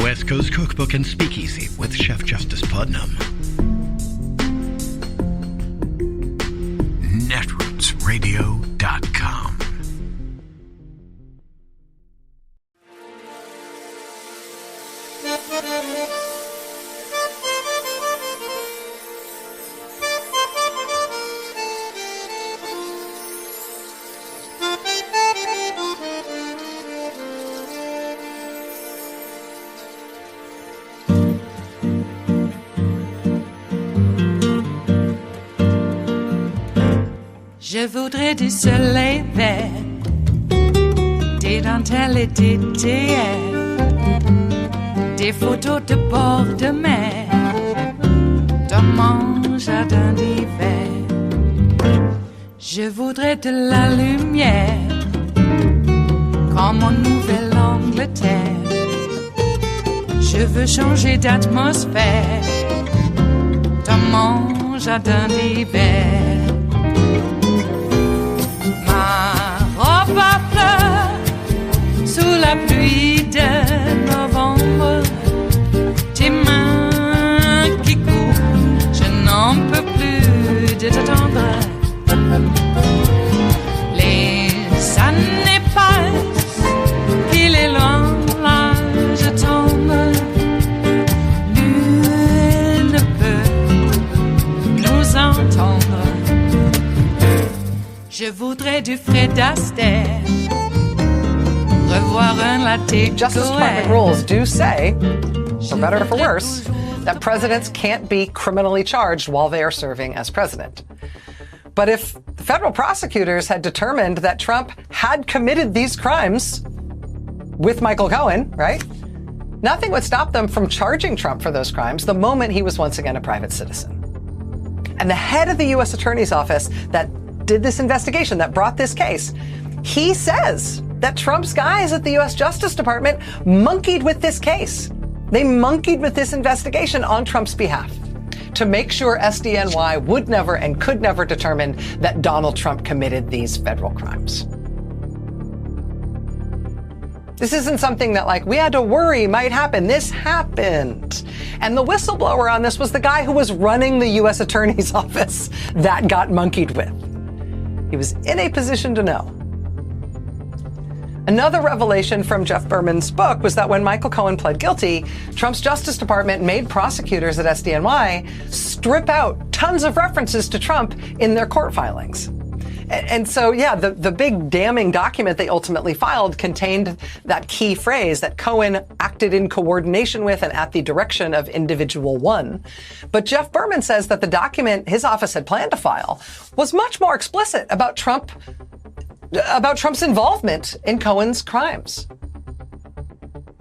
West Coast Cookbook and Speakeasy with Chef Justice Putnam. Netrootsradio.com. Je voudrais du soleil vert, des dentelles et des théières, des photos de bord de mer, dans mon jardin d'hiver. Je voudrais de la lumière, comme en Nouvelle-Angleterre. Je veux changer d'atmosphère, dans mon jardin d'hiver. À fleurs sous la pluie de novembre, tes mains qui courent, je n'en peux plus de t'attendre. Les années passent, il est loin, là je tombe. Nul ne peut nous entendre. Je voudrais du Fred Astaire, revoir un latte. Justice Department rules do say, for better or for worse, that presidents can't be criminally charged while they are serving as president. But if federal prosecutors had determined that Trump had committed these crimes with Michael Cohen, right, nothing would stop them from charging Trump for those crimes the moment he was once again a private citizen. And the head of the U.S. Attorney's Office that did this investigation, that brought this case, he says that Trump's guys at the U.S. Justice Department monkeyed with this case. They monkeyed with this investigation on Trump's behalf to make sure SDNY would never and could never determine that Donald Trump committed these federal crimes. This isn't something that, like, we had to worry might happen. This happened. And the whistleblower on this was the guy who was running the U.S. Attorney's Office that got monkeyed with. He was in a position to know. Another revelation from Jeff Berman's book was that when Michael Cohen pled guilty, Trump's Justice Department made prosecutors at SDNY strip out tons of references to Trump in their court filings. And so, yeah, the big damning document they ultimately filed contained that key phrase that Cohen acted in coordination with and at the direction of individual one. But Jeff Berman says that the document his office had planned to file was much more explicit about Trump's involvement in Cohen's crimes.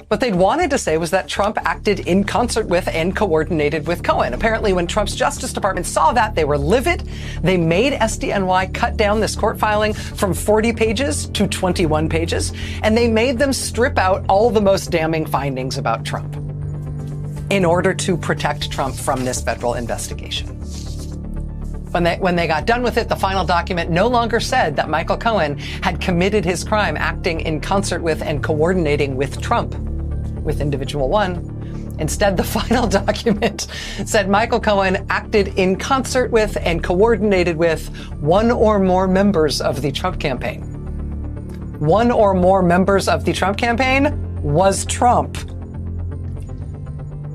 What they'd wanted to say was that Trump acted in concert with and coordinated with Cohen. Apparently, when Trump's Justice Department saw that, they were livid. They made SDNY cut down this court filing from 40 pages to 21 pages, and they made them strip out all the most damning findings about Trump in order to protect Trump from this federal investigation. When they got done with it, the final document no longer said that Michael Cohen had committed his crime acting in concert with and coordinating with Trump, with individual one. Instead, the final document said Michael Cohen acted in concert with and coordinated with one or more members of the Trump campaign. One or more members of the Trump campaign was Trump.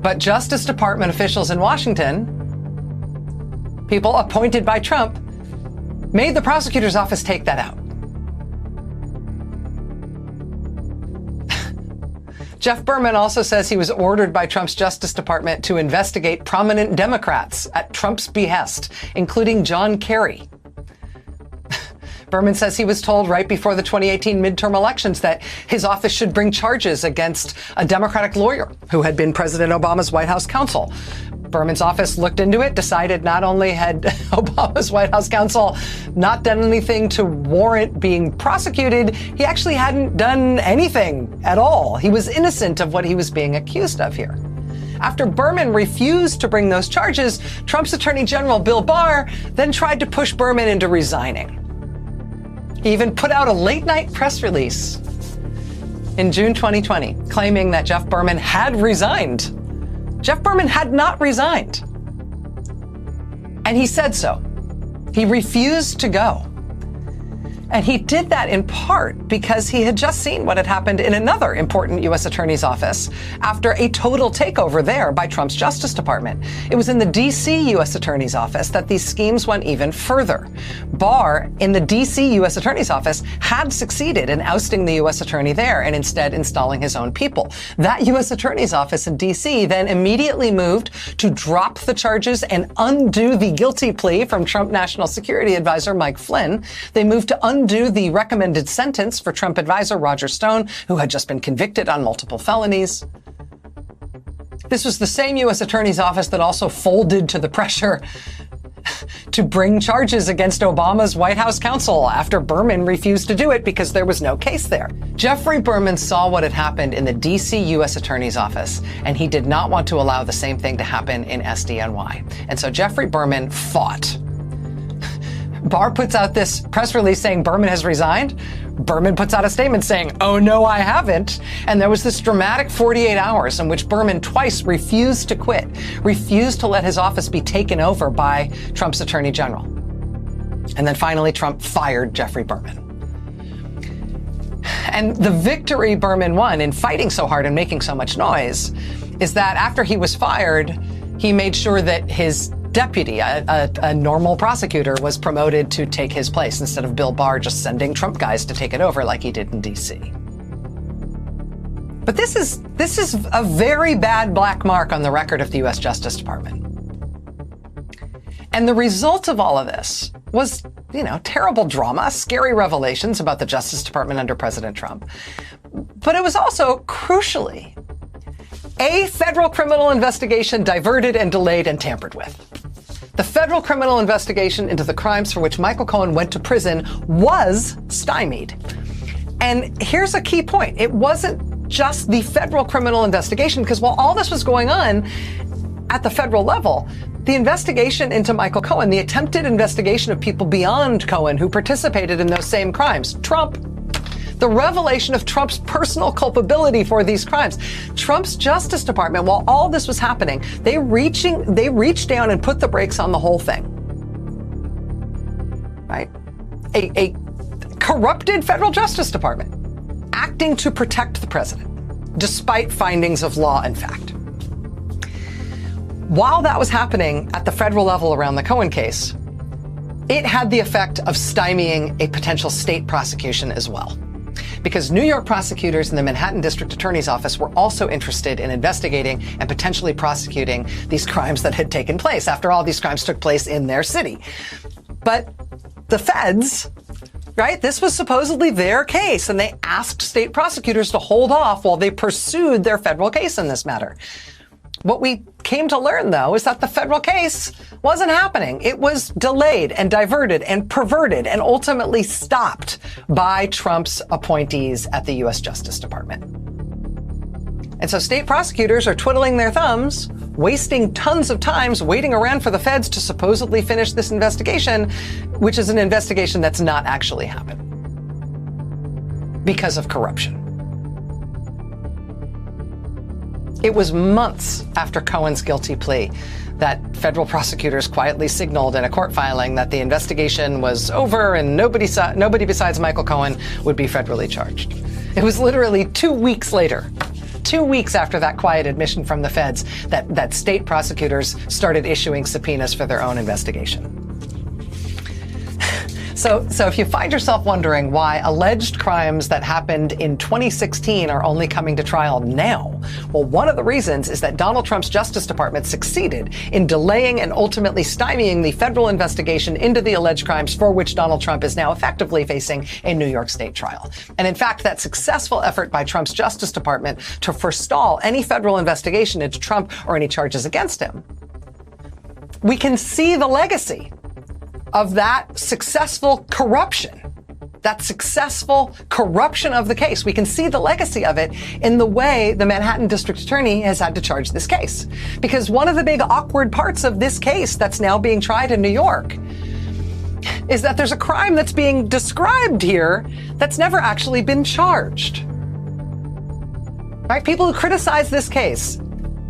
But Justice Department officials in Washington, people appointed by Trump, made the prosecutor's office take that out. Jeff Berman also says he was ordered by Trump's Justice Department to investigate prominent Democrats at Trump's behest, including John Kerry. Berman says he was told right before the 2018 midterm elections that his office should bring charges against a Democratic lawyer who had been President Obama's White House counsel. Berman's office looked into it, decided not only had Obama's White House counsel not done anything to warrant being prosecuted, he actually hadn't done anything at all. He was innocent of what he was being accused of here. After Berman refused to bring those charges, Trump's Attorney General Bill Barr then tried to push Berman into resigning. He even put out a late-night press release in June 2020, claiming that Jeff Berman had resigned. Jeff Berman had not resigned. And he said so. He refused to go. And he did that in part because he had just seen what had happened in another important U.S. Attorney's office after a total takeover there by Trump's Justice Department. It was in the D.C. U.S. Attorney's office that these schemes went even further. Barr, in the D.C. U.S. Attorney's office, had succeeded in ousting the U.S. Attorney there and instead installing his own people. That U.S. Attorney's office in D.C. then immediately moved to drop the charges and undo the guilty plea from Trump National Security Advisor Mike Flynn. They moved to undo the recommended sentence for Trump advisor Roger Stone, who had just been convicted on multiple felonies. This was the same U.S. Attorney's office that also folded to the pressure to bring charges against Obama's White House counsel after Berman refused to do it because there was no case there. Jeffrey Berman saw what had happened in the D.C. U.S. Attorney's office, and he did not want to allow the same thing to happen in SDNY. And so Jeffrey Berman fought. Barr puts out this press release saying Berman has resigned. Berman puts out a statement saying, "Oh no, I haven't." And there was this dramatic 48 hours in which Berman twice refused to quit, refused to let his office be taken over by Trump's Attorney General. And then finally, Trump fired Jeffrey Berman. And the victory Berman won in fighting so hard and making so much noise is that after he was fired, he made sure that his deputy, a normal prosecutor, was promoted to take his place instead of Bill Barr just sending Trump guys to take it over like he did in D.C. But this is a very bad black mark on the record of the U.S. Justice Department. And the result of all of this was, terrible drama, scary revelations about the Justice Department under President Trump. But it was also, crucially, a federal criminal investigation diverted and delayed and tampered with. The federal criminal investigation into the crimes for which Michael Cohen went to prison was stymied. And here's a key point. It wasn't just the federal criminal investigation, because while all this was going on at the federal level, the investigation into Michael Cohen, the attempted investigation of people beyond Cohen who participated in those same crimes, Trump, the revelation of Trump's personal culpability for these crimes. Trump's Justice Department, while all this was happening, they reached down and put the brakes on the whole thing. Right? A corrupted federal Justice Department acting to protect the president, despite findings of law and fact. While that was happening at the federal level around the Cohen case, it had the effect of stymieing a potential state prosecution as well. Because New York prosecutors in the Manhattan District Attorney's Office were also interested in investigating and potentially prosecuting these crimes that had taken place. After all, these crimes took place in their city. But the feds, right, this was supposedly their case, and they asked state prosecutors to hold off while they pursued their federal case in this matter. What we came to learn, though, is that the federal case wasn't happening. It was delayed and diverted and perverted and ultimately stopped by Trump's appointees at the U.S. Justice Department. And so state prosecutors are twiddling their thumbs, wasting tons of time waiting around for the feds to supposedly finish this investigation, which is an investigation that's not actually happened because of corruption. It was months after Cohen's guilty plea that federal prosecutors quietly signaled in a court filing that the investigation was over and nobody besides Michael Cohen would be federally charged. It was literally 2 weeks later, 2 weeks after that quiet admission from the feds, that state prosecutors started issuing subpoenas for their own investigation. So if you find yourself wondering why alleged crimes that happened in 2016 are only coming to trial now, well, one of the reasons is that Donald Trump's Justice Department succeeded in delaying and ultimately stymieing the federal investigation into the alleged crimes for which Donald Trump is now effectively facing a New York State trial. And in fact, that successful effort by Trump's Justice Department to forestall any federal investigation into Trump or any charges against him, we can see the legacy of that successful corruption of the case. We can see the legacy of it in the way the Manhattan District Attorney has had to charge this case. Because one of the big awkward parts of this case that's now being tried in New York is that there's a crime that's being described here that's never actually been charged. Right? People who criticize this case,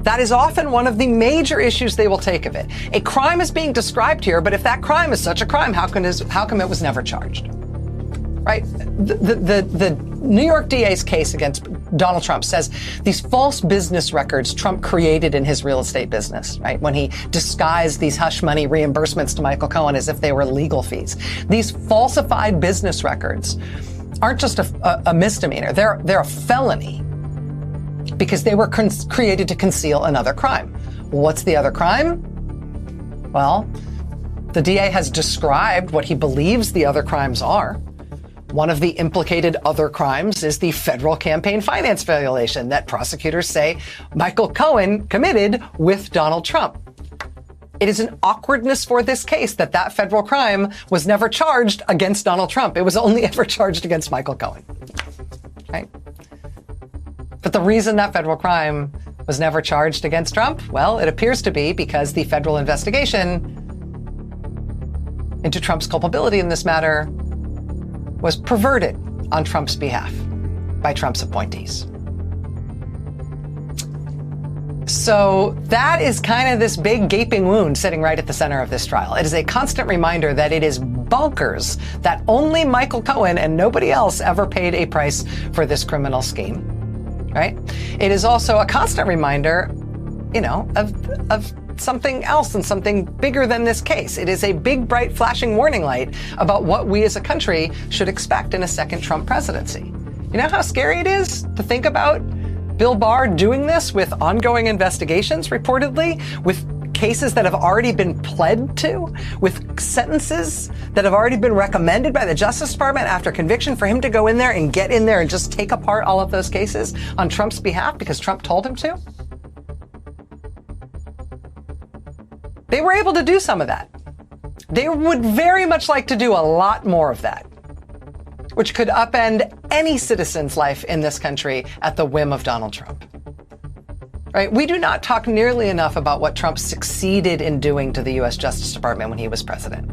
that is often one of the major issues they will take of it. A crime is being described here, but if that crime is such a crime, how come it was never charged? Right? The New York DA's case against Donald Trump says these false business records Trump created in his real estate business, right? When he disguised these hush money reimbursements to Michael Cohen as if they were legal fees. These falsified business records aren't just a misdemeanor. They're a felony because they were created to conceal another crime. What's the other crime? Well, the DA has described what he believes the other crimes are. One of the implicated other crimes is the federal campaign finance violation that prosecutors say Michael Cohen committed with Donald Trump. It is an awkwardness for this case that that federal crime was never charged against Donald Trump. It was only ever charged against Michael Cohen, right? But the reason that federal crime was never charged against Trump, well, it appears to be because the federal investigation into Trump's culpability in this matter was perverted on Trump's behalf by Trump's appointees. So that is kind of this big gaping wound sitting right at the center of this trial. It is a constant reminder that it is bonkers that only Michael Cohen and nobody else ever paid a price for this criminal scheme, right? It is also a constant reminder, of something else and something bigger than this case. It is a big, bright, flashing warning light about what we as a country should expect in a second Trump presidency. You know how scary it is to think about Bill Barr doing this with ongoing investigations, reportedly, with cases that have already been pled to, with sentences that have already been recommended by the Justice Department after conviction, for him to go in there and get in there and just take apart all of those cases on Trump's behalf because Trump told him to? They were able to do some of that. They would very much like to do a lot more of that, which could upend any citizen's life in this country at the whim of Donald Trump. Right? We do not talk nearly enough about what Trump succeeded in doing to the U.S. Justice Department when he was president.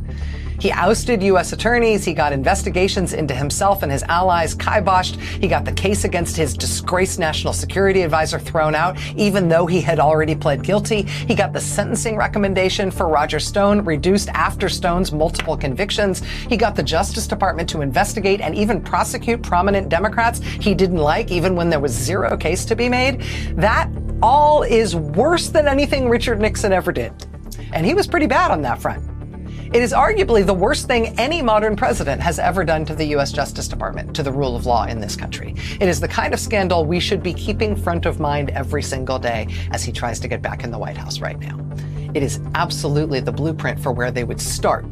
He ousted U.S. attorneys. He got investigations into himself and his allies kiboshed. He got the case against his disgraced national security advisor thrown out, even though he had already pled guilty. He got the sentencing recommendation for Roger Stone reduced after Stone's multiple convictions. He got the Justice Department to investigate and even prosecute prominent Democrats he didn't like, even when there was zero case to be made. That all is worse than anything Richard Nixon ever did. And he was pretty bad on that front. It is arguably the worst thing any modern president has ever done to the U.S. Justice Department, to the rule of law in this country. It is the kind of scandal we should be keeping front of mind every single day as he tries to get back in the White House right now. It is absolutely the blueprint for where they would start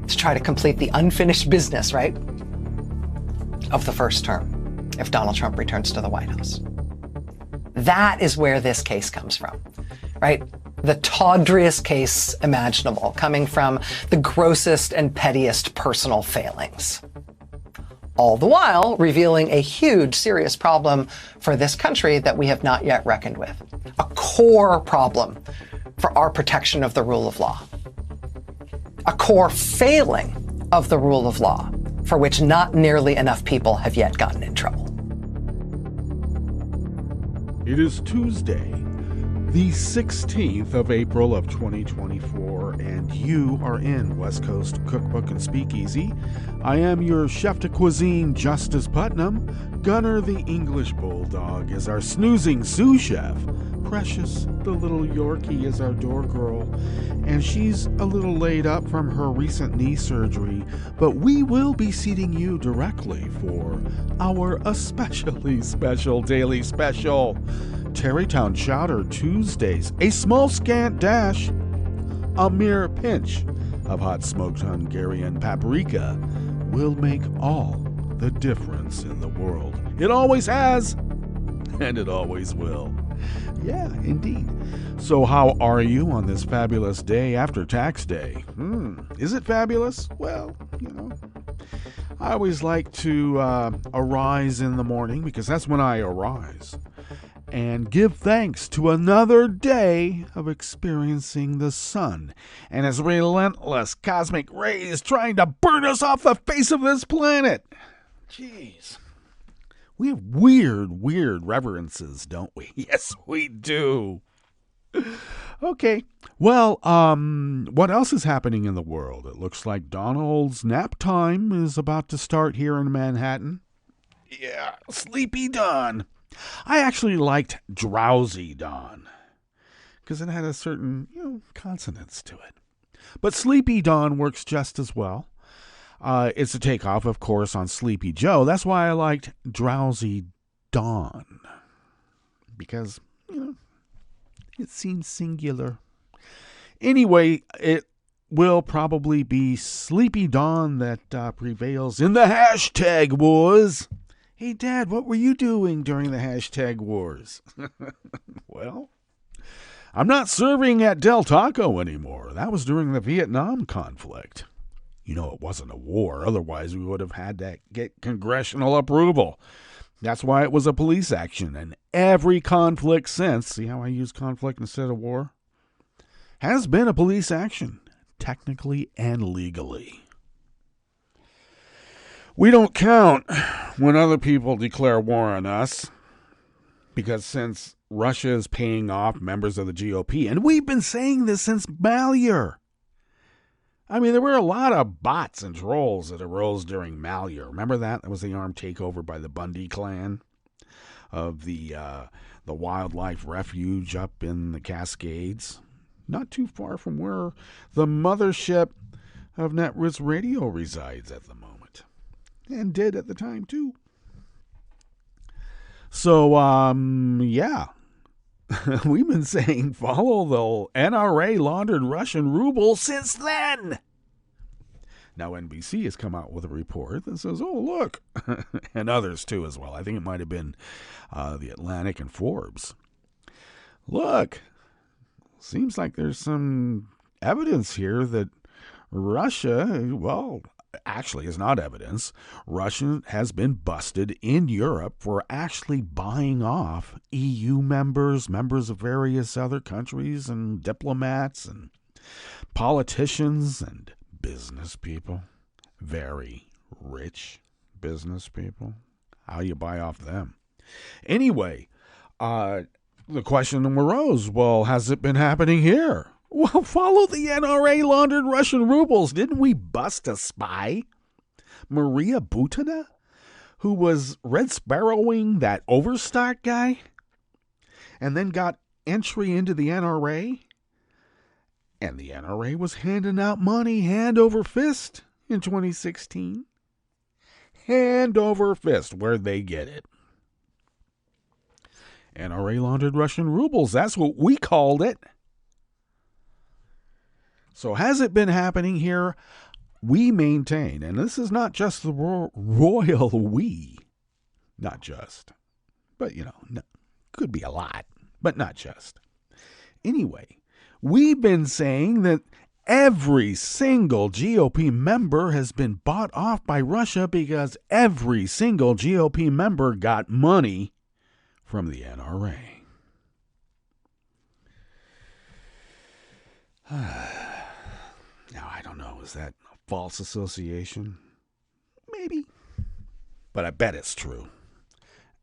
to try to complete the unfinished business, right, of the first term if Donald Trump returns to the White House. That is where this case comes from, right? The tawdriest case imaginable, coming from the grossest and pettiest personal failings. All the while revealing a huge, serious problem for this country that we have not yet reckoned with. A core problem for our protection of the rule of law. A core failing of the rule of law for which not nearly enough people have yet gotten in trouble. It is Tuesday, the 16th of April of 2024, and you are in West Coast Cookbook and Speakeasy. I am your chef de cuisine, Justice Putnam. Gunner the English Bulldog is our snoozing sous chef. Precious, the little Yorkie, is our door girl, and she's a little laid up from her recent knee surgery, but we will be seating you directly for our especially special daily special, Tarrytown Chowder Tuesdays, a small scant dash, a mere pinch of hot smoked Hungarian paprika will make all the difference in the world. It always has, and it always will. Yeah, indeed. So how are you on this fabulous day after tax day? Is it fabulous? Well, I always like to arise in the morning, because that's when I arise, and give thanks to another day of experiencing the sun and its relentless cosmic rays trying to burn us off the face of this planet. Jeez. We have weird reverences, don't we? Yes, we do. Okay. Well, what else is happening in the world? It looks like Donald's nap time is about to start here in Manhattan. Yeah, Sleepy Dawn. I actually liked Drowsy Dawn because it had a certain, consonance to it. But Sleepy Dawn works just as well. It's a takeoff, of course, on Sleepy Joe. That's why I liked Drowsy Dawn. Because, it seems singular. Anyway, it will probably be Sleepy Dawn that prevails in the hashtag wars. Hey, Dad, what were you doing during the hashtag wars? Well, I'm not serving at Del Taco anymore. That was during the Vietnam conflict. It wasn't a war. Otherwise, we would have had to get congressional approval. That's why it was a police action. And every conflict since, see how I use conflict instead of war? Has been a police action, technically and legally. We don't count when other people declare war on us, because since Russia is paying off members of the GOP, and we've been saying this since Malheur. I mean, there were a lot of bots and trolls that arose during Malheur. Remember that? That was the armed takeover by the Bundy clan of the wildlife refuge up in the Cascades. Not too far from where the mothership of Netroots Radio resides at the moment. And did at the time, too. So, yeah. We've been saying follow the NRA laundered Russian ruble since then. Now NBC has come out with a report that says, oh, look, and others too as well. I think it might have been The Atlantic and Forbes. Look, seems like there's some evidence here that Russia, well, actually is not evidence. Russia has been busted in Europe for actually buying off EU members of various other countries, and diplomats and politicians and business people. Very rich business people. How you buy off them? Anyway, the question arose, well, has it been happening here? Well, follow the NRA laundered Russian rubles. Didn't we bust a spy? Maria Butina, who was Red Sparrowing that Overstock guy, and then got entry into the NRA. And the NRA was handing out money hand over fist in 2016. Hand over fist. Where'd they get it? NRA laundered Russian rubles. That's what we called it. So has it been happening here? We maintain, and this is not just the royal we, not just, but could be a lot, but not just. Anyway, we've been saying that every single GOP member has been bought off by Russia because every single GOP member got money from the NRA. Now, I don't know, is that a false association? Maybe. But I bet it's true.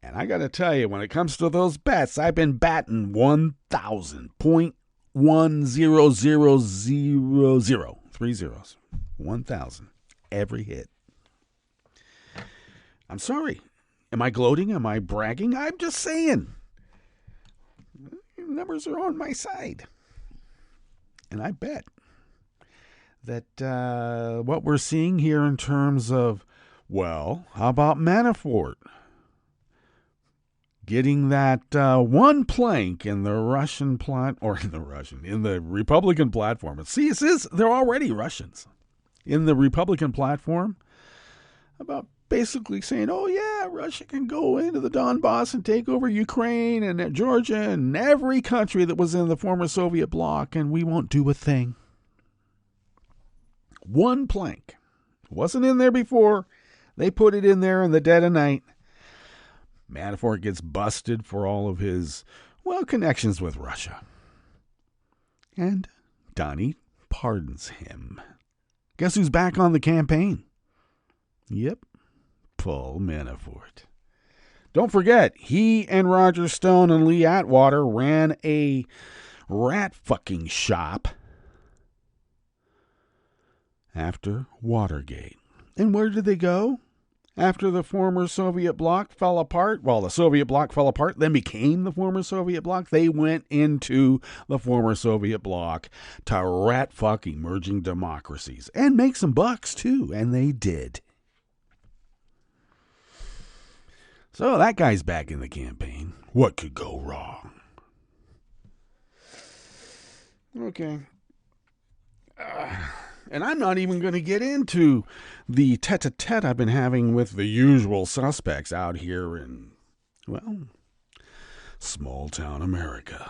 And I got to tell you, when it comes to those bets, I've been batting 1,000.10000. 3 zeros. 1,000. Every hit. I'm sorry. Am I gloating? Am I bragging? I'm just saying. Numbers are on my side. And I bet that what we're seeing here in terms of, well, how about Manafort getting that one plank in the Russian in the Republican platform? See, they're already Russians in the Republican platform about basically saying, oh yeah, Russia can go into the Donbass and take over Ukraine and Georgia and every country that was in the former Soviet bloc, and we won't do a thing. One plank. Wasn't in there before. They put it in there in the dead of night. Manafort gets busted for all of his, connections with Russia. And Donnie pardons him. Guess who's back on the campaign? Yep. Paul Manafort. Don't forget, he and Roger Stone and Lee Atwater ran a rat fucking shop after Watergate. And where did they go? After the former Soviet bloc fell apart, well, the Soviet bloc fell apart, then became the former Soviet bloc, they went into the former Soviet bloc to rat fuck emerging democracies and make some bucks too, and they did. So that guy's back in the campaign. What could go wrong? Okay. And I'm not even going to get into the tete-a-tete I've been having with the usual suspects out here in, well, small town America.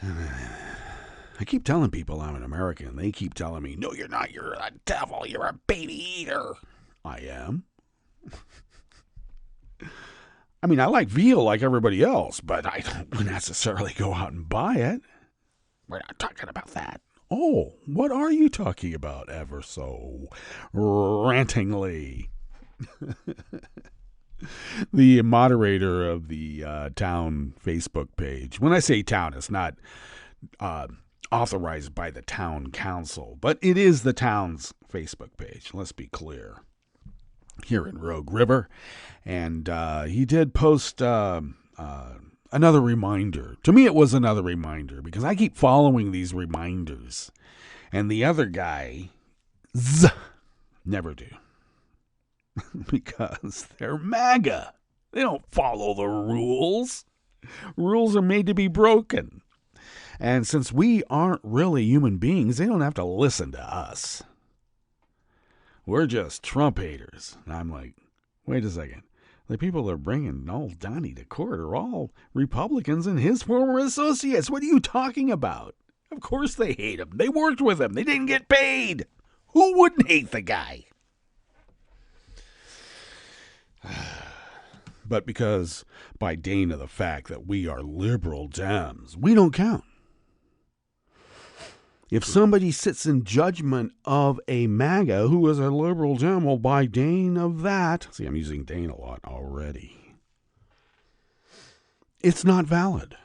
I keep telling people I'm an American. They keep telling me, no, you're not. You're a devil. You're a baby eater. I am. I mean, I like veal like everybody else, but I don't necessarily go out and buy it. We're not talking about that. Oh, what are you talking about ever so rantingly? The moderator of the town Facebook page. When I say town, it's not authorized by the town council, but it is the town's Facebook page. Let's be clear. Here in Rogue River. And he did post another reminder. To me, it was another reminder because I keep following these reminders. And the other guy, never do. Because they're MAGA. They don't follow the rules. Rules are made to be broken. And since we aren't really human beings, they don't have to listen to us. We're just Trump haters. And I'm like, wait a second. The people that are bringing old Donnie to court are all Republicans and his former associates. What are you talking about? Of course they hate him. They worked with him. They didn't get paid. Who wouldn't hate the guy? But because by dint of the fact that we are liberal Dems, we don't count. If somebody sits in judgment of a MAGA who is a liberal Dem, well, by dint of that, see, I'm using Dane a lot already, it's not valid.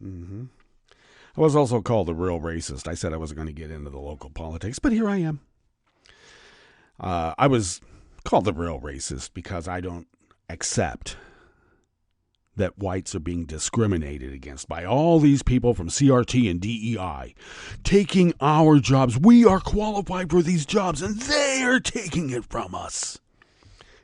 I was also called a real racist. I said I wasn't going to get into the local politics, but here I am. I was called the real racist because I don't accept that whites are being discriminated against by all these people from CRT and DEI, taking our jobs. We are qualified for these jobs, and they are taking it from us.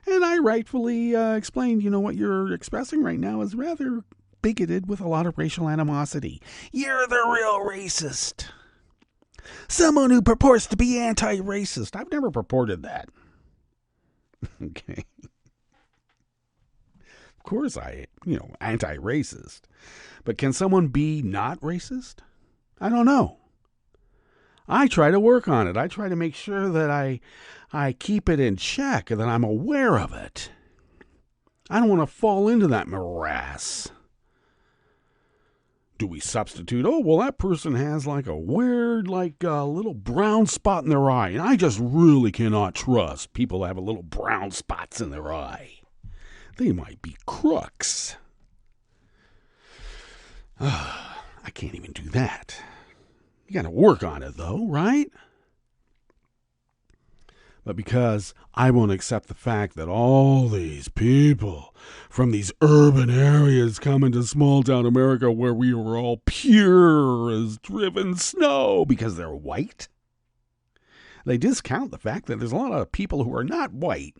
And I rightfully explained, what you're expressing right now is rather bigoted with a lot of racial animosity. You're the real racist. Someone who purports to be anti-racist. I've never purported that. Okay. Of course anti-racist. But can someone be not racist? I don't know. I try to work on it. I try to make sure that I keep it in check and that I'm aware of it. I don't want to fall into that morass. Do we substitute? Oh, well, that person has like a weird, little brown spot in their eye. And I just really cannot trust people that have a little brown spots in their eye. They might be crooks. I can't even do that. You got to work on it, though, right? But because I won't accept the fact that all these people from these urban areas come into small town America where we were all pure as driven snow because they're white, they discount the fact that there's a lot of people who are not white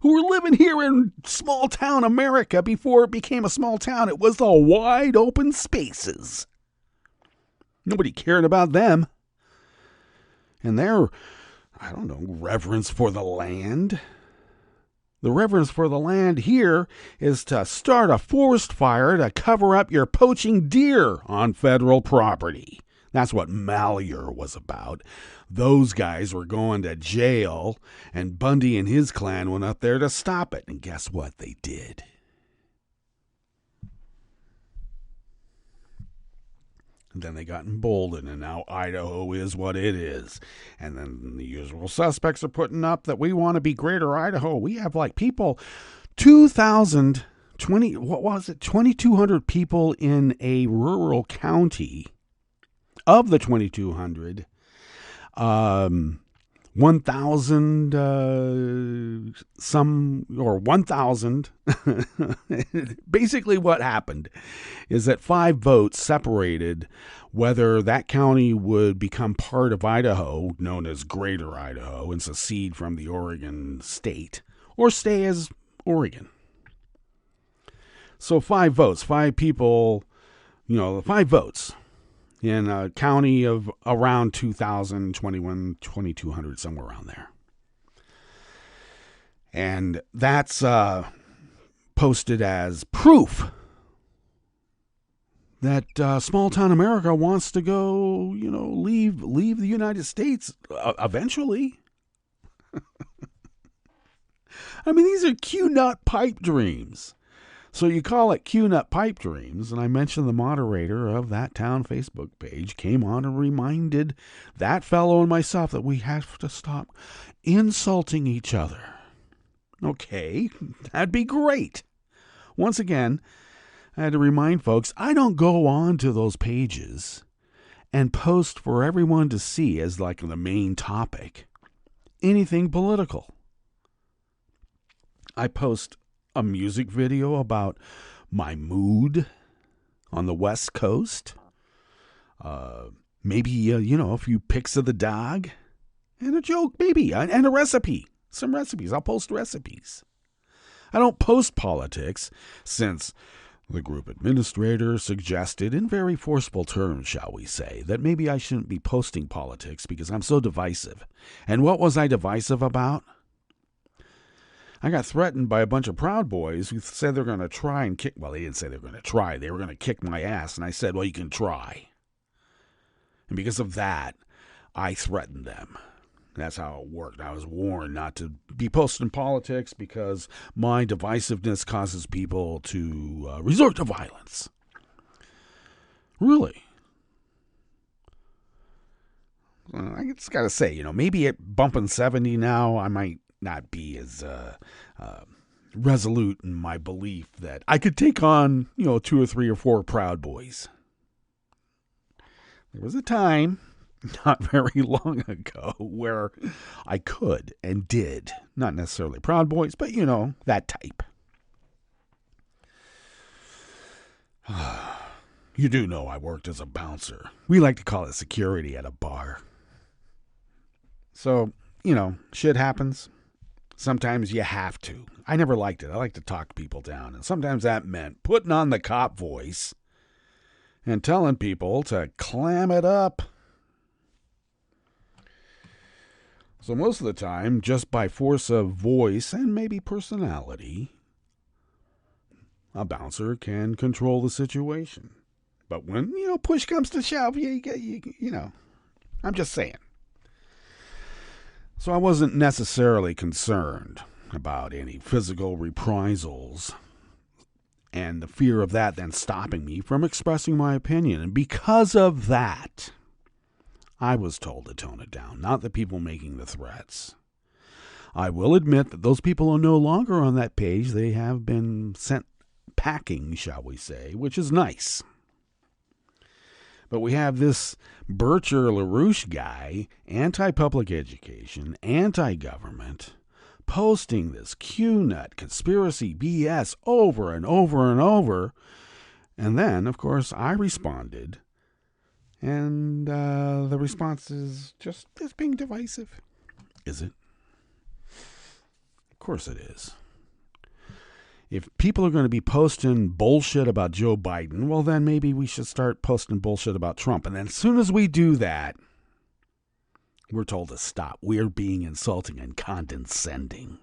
who were living here in small town America before it became a small town. It was the wide open spaces. Nobody cared about them. And their, reverence for the land. The reverence for the land here is to start a forest fire to cover up your poaching deer on federal property. That's what Malheur was about. Those guys were going to jail, and Bundy and his clan went up there to stop it. And guess what they did? And then they got emboldened, and now Idaho is what it is. And then the usual suspects are putting up that we want to be Greater Idaho. We have like people, 2,200 people in a rural county. Of the 2,200, 1,000 1,000. Basically what happened is that 5 votes separated whether that county would become part of Idaho, known as Greater Idaho, and secede from the Oregon state, or stay as Oregon. So 5 votes, 5 people, 5 votes. In a county of around 2,000, 2,200, somewhere around there. And that's posted as proof that small-town America wants to go, leave the United States eventually. I mean, these are Q-nut pipe dreams. So you call it Q-Nut Pipe Dreams, and I mentioned the moderator of that town Facebook page came on and reminded that fellow and myself that we have to stop insulting each other. Okay, that'd be great. Once again, I had to remind folks, I don't go on to those pages and post for everyone to see as like the main topic anything political. I post a music video about my mood on the West Coast. Maybe, a few pics of the dog and a joke, maybe, and a recipe. Some recipes. I'll post recipes. I don't post politics since the group administrator suggested, in very forceful terms, shall we say, that maybe I shouldn't be posting politics because I'm so divisive. And what was I divisive about? I got threatened by a bunch of Proud Boys who said they're going to try and kick... Well, they didn't say they were going to try. They were going to kick my ass. And I said, well, you can try. And because of that, I threatened them. That's how it worked. I was warned not to be posting politics because my divisiveness causes people to resort to violence. Really. I just got to say, maybe at bumping 70 now, I might not be as resolute in my belief that I could take on, 2 or 3 or 4 Proud Boys. There was a time, not very long ago, where I could and did. Not necessarily Proud Boys, but, that type. You do know I worked as a bouncer. We like to call it security at a bar. So, shit happens. Sometimes you have to. I never liked it. I like to talk people down. And sometimes that meant putting on the cop voice and telling people to clam it up. So most of the time, just by force of voice and maybe personality, a bouncer can control the situation. But when, push comes to shove, I'm just saying. So I wasn't necessarily concerned about any physical reprisals and the fear of that then stopping me from expressing my opinion. And because of that, I was told to tone it down, not the people making the threats. I will admit that those people are no longer on that page. They have been sent packing, shall we say, which is nice. But we have this Bircher LaRouche guy, anti-public education, anti-government, posting this Q-nut conspiracy BS over and over and over. And then, of course, I responded. And the response is just being divisive. Is it? Of course it is. If people are going to be posting bullshit about Joe Biden, well, then maybe we should start posting bullshit about Trump. And then as soon as we do that, we're told to stop. We're being insulting and condescending.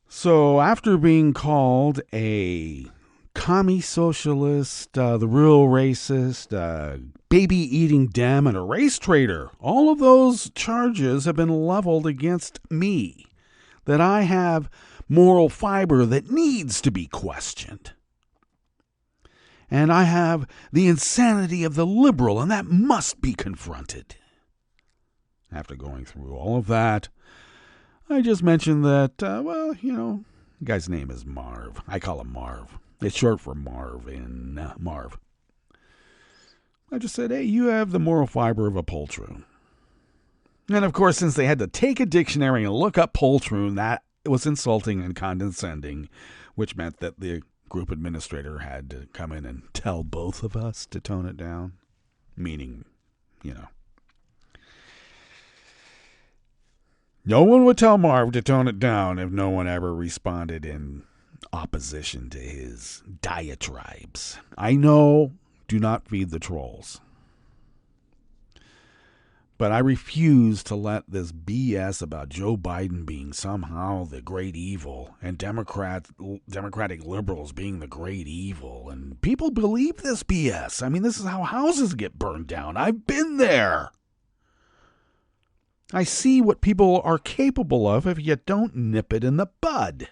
So after being called a commie socialist, the real racist, baby-eating Dem, and a race traitor, all of those charges have been leveled against me. That I have moral fiber that needs to be questioned. And I have the insanity of the liberal, and that must be confronted. After going through all of that, I just mentioned that, the guy's name is Marv. I call him Marv. It's short for Marvin. Marv. I just said, hey, you have the moral fiber of a poltroon. And of course, since they had to take a dictionary and look up poltroon, that was insulting and condescending, which meant that the group administrator had to come in and tell both of us to tone it down. Meaning, no one would tell Marv to tone it down if no one ever responded in opposition to his diatribes. I know, do not feed the trolls. But I refuse to let this BS about Joe Biden being somehow the great evil and Democratic liberals being the great evil. And people believe this BS. I mean, this is how houses get burned down. I've been there. I see what people are capable of if you don't nip it in the bud.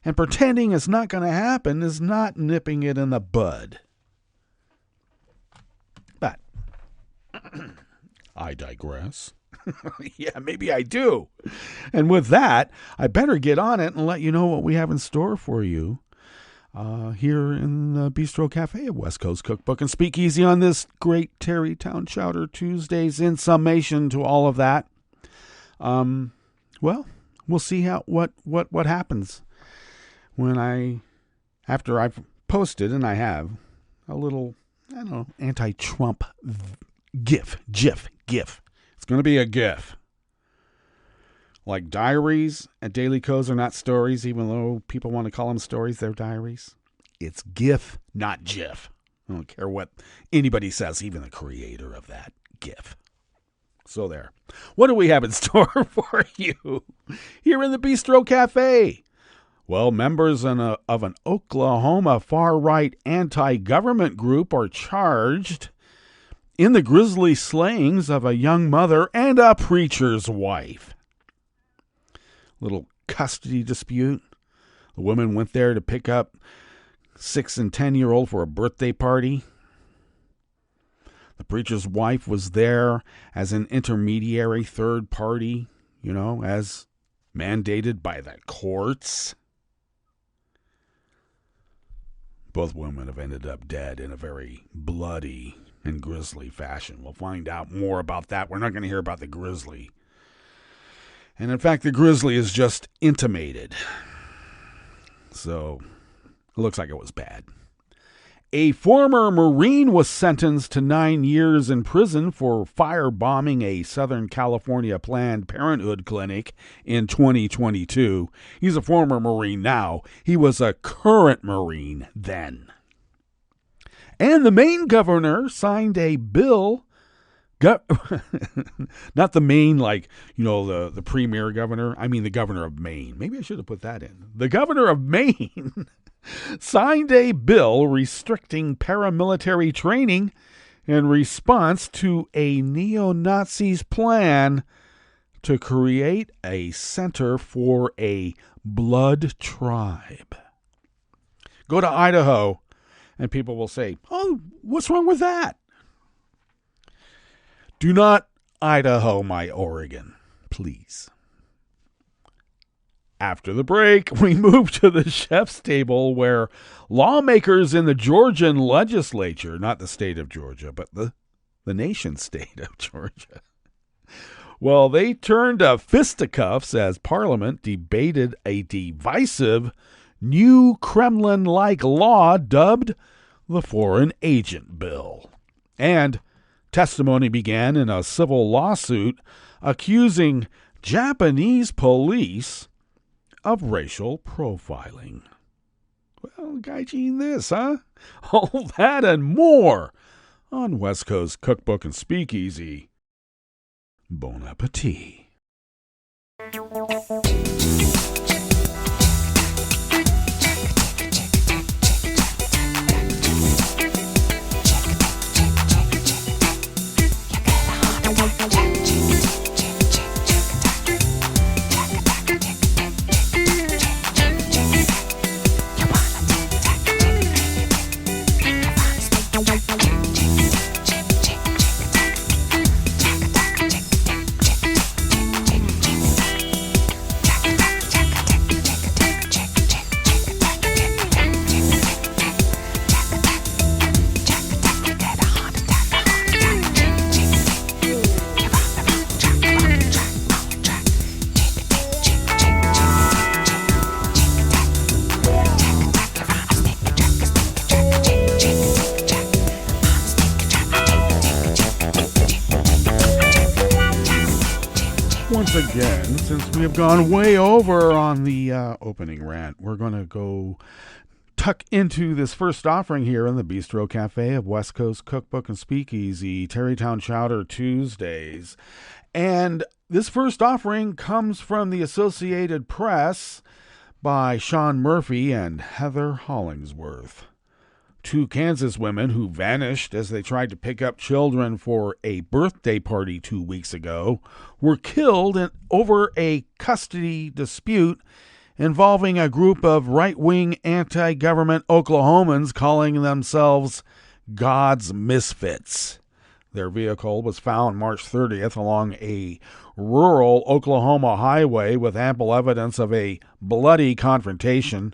And pretending it's not going to happen is not nipping it in the bud. But I digress. Yeah, maybe I do. And with that, I better get on it and let you know what we have in store for you here in the Bistro Cafe at West Coast Cookbook and Speakeasy on this great Tarrytown Chowder Tuesdays. In summation to all of that, we'll see what happens when after I've posted, and I have, a little, anti-Trump GIF. It's going to be a GIF. Like diaries at Daily Kos are not stories, even though people want to call them stories, they're diaries. It's GIF, not GIF. I don't care what anybody says, even the creator of that GIF. So there. What do we have in store for you here in the Bistro Cafe? Well, members of an Oklahoma far-right anti-government group are charged in the grisly slayings of a young mother and a preacher's wife. Little custody dispute. The woman went there to pick up 6 and 10-year-old for a birthday party. The preacher's wife was there as an intermediary third party, as mandated by the courts. Both women have ended up dead in a very bloody and grisly fashion. We'll find out more about that. We're not going to hear about the grisly. And in fact, the grisly is just intimated. So it looks like it was bad. A former Marine was sentenced to 9 years in prison for firebombing a Southern California Planned Parenthood clinic in 2022. He's a former Marine now. He was a current Marine then. And the Maine governor signed a bill. Not the Maine, the premier governor. I mean the governor of Maine. Maybe I should have put that in. The governor of Maine signed a bill restricting paramilitary training in response to a neo-Nazi's plan to create a center for a blood tribe. Go to Idaho, and people will say, oh, what's wrong with that? Do not Idaho my Oregon, please. After the break, we move to the chef's table where lawmakers in the Georgian legislature, not the state of Georgia, but the nation state of Georgia, well, they turned to fisticuffs as Parliament debated a divisive new Kremlin-like law dubbed the Foreign Agent Bill. And testimony began in a civil lawsuit accusing Japanese police of racial profiling. Well, Gaijin this, huh? All that and more on West Coast Cookbook and Speakeasy. Bon appetit. Once again, since we have gone way over on the opening rant, we're going to go tuck into this first offering here in the Bistro Cafe of West Coast Cookbook and Speakeasy, Tarrytown Chowder Tuesdays. And this first offering comes from the Associated Press by Sean Murphy and Heather Hollingsworth. Two Kansas women who vanished as they tried to pick up children for a birthday party 2 weeks ago were killed over a custody dispute involving a group of right-wing anti-government Oklahomans calling themselves God's Misfits. Their vehicle was found March 30th along a rural Oklahoma highway with ample evidence of a bloody confrontation,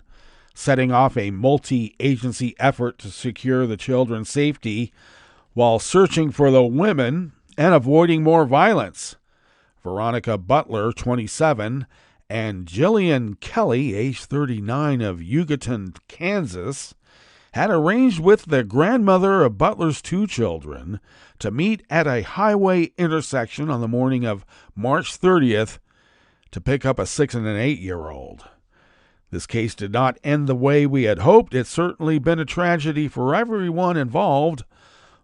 setting off a multi-agency effort to secure the children's safety while searching for the women and avoiding more violence. Veronica Butler, 27, and Jillian Kelly, age 39, of Yucatan, Kansas, had arranged with the grandmother of Butler's two children to meet at a highway intersection on the morning of March 30th to pick up a 6 and an 8-year-old. This case did not end the way we had hoped. It's certainly been a tragedy for everyone involved,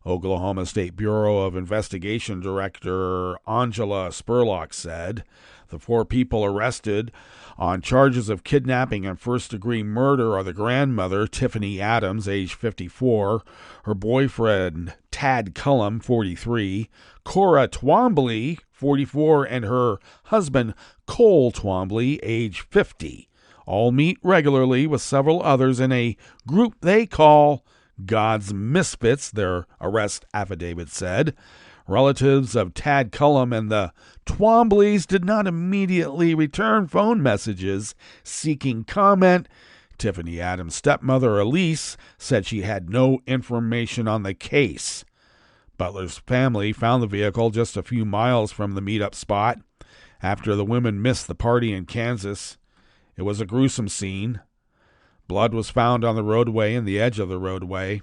Oklahoma State Bureau of Investigation Director Angela Spurlock said. The 4 people arrested on charges of kidnapping and first-degree murder are the grandmother, Tiffany Adams, age 54, her boyfriend, Tad Cullum, 43, Cora Twombly, 44, and her husband, Cole Twombly, age 50. All meet regularly with several others in a group they call God's Misfits, their arrest affidavit said. Relatives of Tad Cullum and the Twombleys did not immediately return phone messages seeking comment. Tiffany Adams' stepmother, Elise, said she had no information on the case. Butler's family found the vehicle just a few miles from the meetup spot after the women missed the party in Kansas. It was a gruesome scene. Blood was found on the roadway and the edge of the roadway.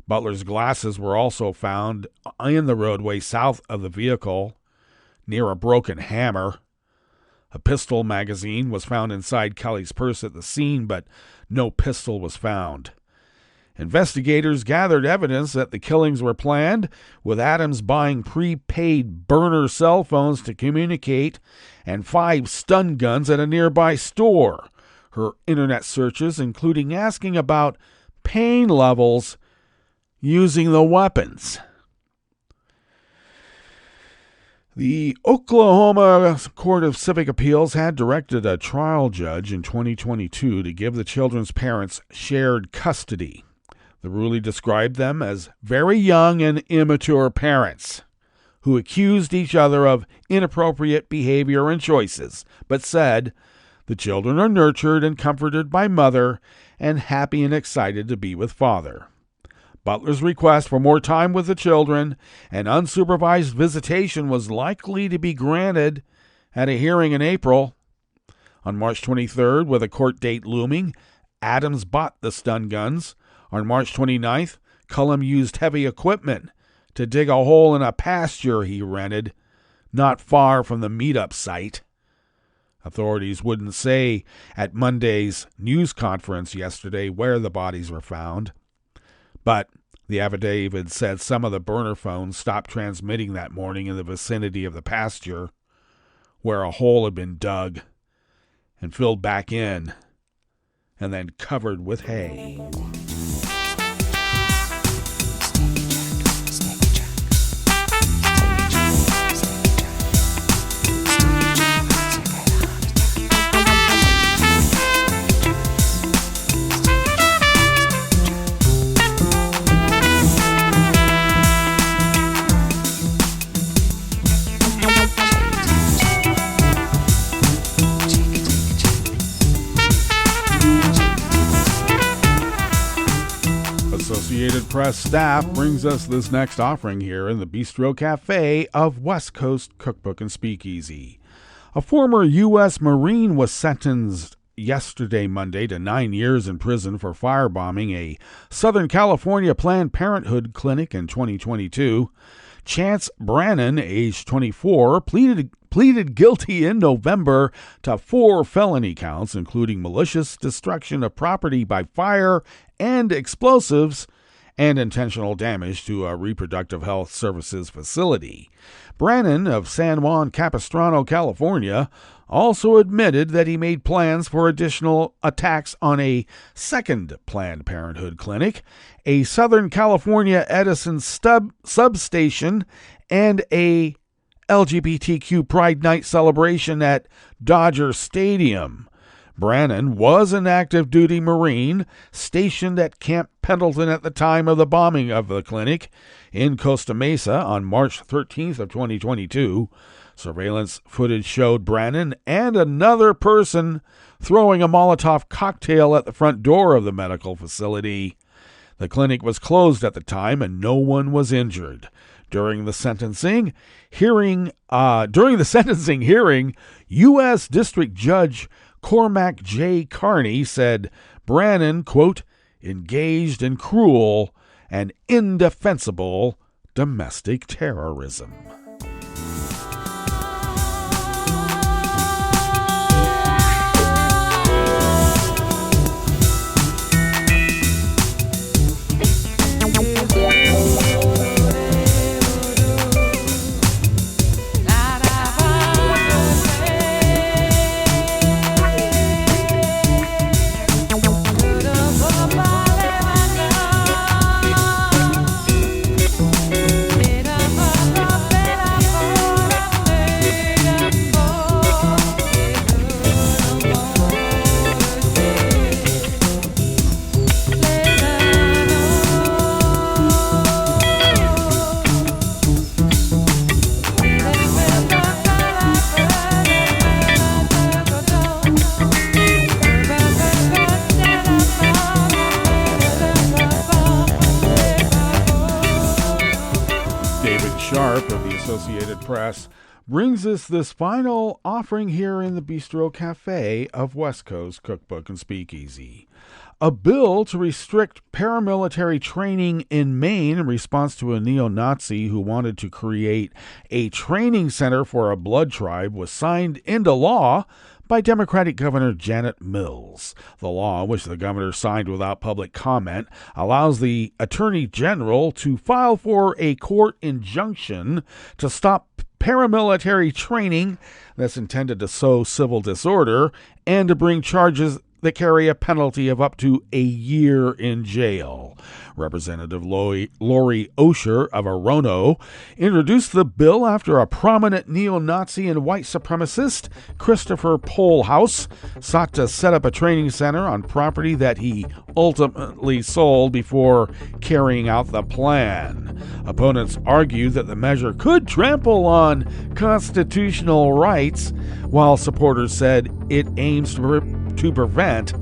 Butler's glasses were also found in the roadway south of the vehicle, near a broken hammer. A pistol magazine was found inside Kelly's purse at the scene, but no pistol was found. Investigators gathered evidence that the killings were planned, with Adams buying prepaid burner cell phones to communicate and 5 stun guns at a nearby store. Her internet searches, including asking about pain levels using the weapons. The Oklahoma Court of Civic Appeals had directed a trial judge in 2022 to give the children's parents shared custody. The ruling described them as very young and immature parents who accused each other of inappropriate behavior and choices, but said the children are nurtured and comforted by mother and happy and excited to be with father. Butler's request for more time with the children and unsupervised visitation was likely to be granted at a hearing in April. On March 23rd, with a court date looming, Adams bought the stun guns. On March 29th, Cullum used heavy equipment to dig a hole in a pasture he rented not far from the meetup site. Authorities wouldn't say at Monday's news conference yesterday where the bodies were found, but the affidavit said some of the burner phones stopped transmitting that morning in the vicinity of the pasture, where a hole had been dug and filled back in and then covered with hay. Associated Press staff brings us this next offering here in the Bistro Cafe of West Coast Cookbook and Speakeasy. A former U.S. Marine was sentenced yesterday, Monday, to 9 years in prison for firebombing a Southern California Planned Parenthood clinic in 2022. Chance Brannon, age 24, pleaded pleaded guilty in November to 4 felony counts, including malicious destruction of property by fire and explosives, and intentional damage to a reproductive health services facility. Brannon of San Juan Capistrano, California, also admitted that he made plans for additional attacks on a second Planned Parenthood clinic, a Southern California Edison substation, and a LGBTQ Pride Night celebration at Dodger Stadium. Brannon was an active duty Marine stationed at Camp Pendleton at the time of the bombing of the clinic in Costa Mesa on March 13th of 2022. Surveillance footage showed Brannon and another person throwing a Molotov cocktail at the front door of the medical facility. The clinic was closed at the time and no one was injured. During the sentencing hearing, U.S. District Judge Cormac J. Carney said Brannon, quote, engaged in cruel and indefensible domestic terrorism. Associated Press brings us this final offering here in the Bistro Cafe of West Coast Cookbook and Speakeasy. A bill to restrict paramilitary training in Maine in response to a neo-Nazi who wanted to create a training center for a blood tribe was signed into law by Democratic Governor Janet Mills. The law, which the governor signed without public comment, allows the Attorney General to file for a court injunction to stop paramilitary training that's intended to sow civil disorder and to bring charges that carry a penalty of up to a year in jail. Representative Lori Osher of Orono introduced the bill after a prominent neo-Nazi and white supremacist, Christopher Pohlhaus, sought to set up a training center on property that he ultimately sold before carrying out the plan. Opponents argued that the measure could trample on constitutional rights, while supporters said it aims to prevent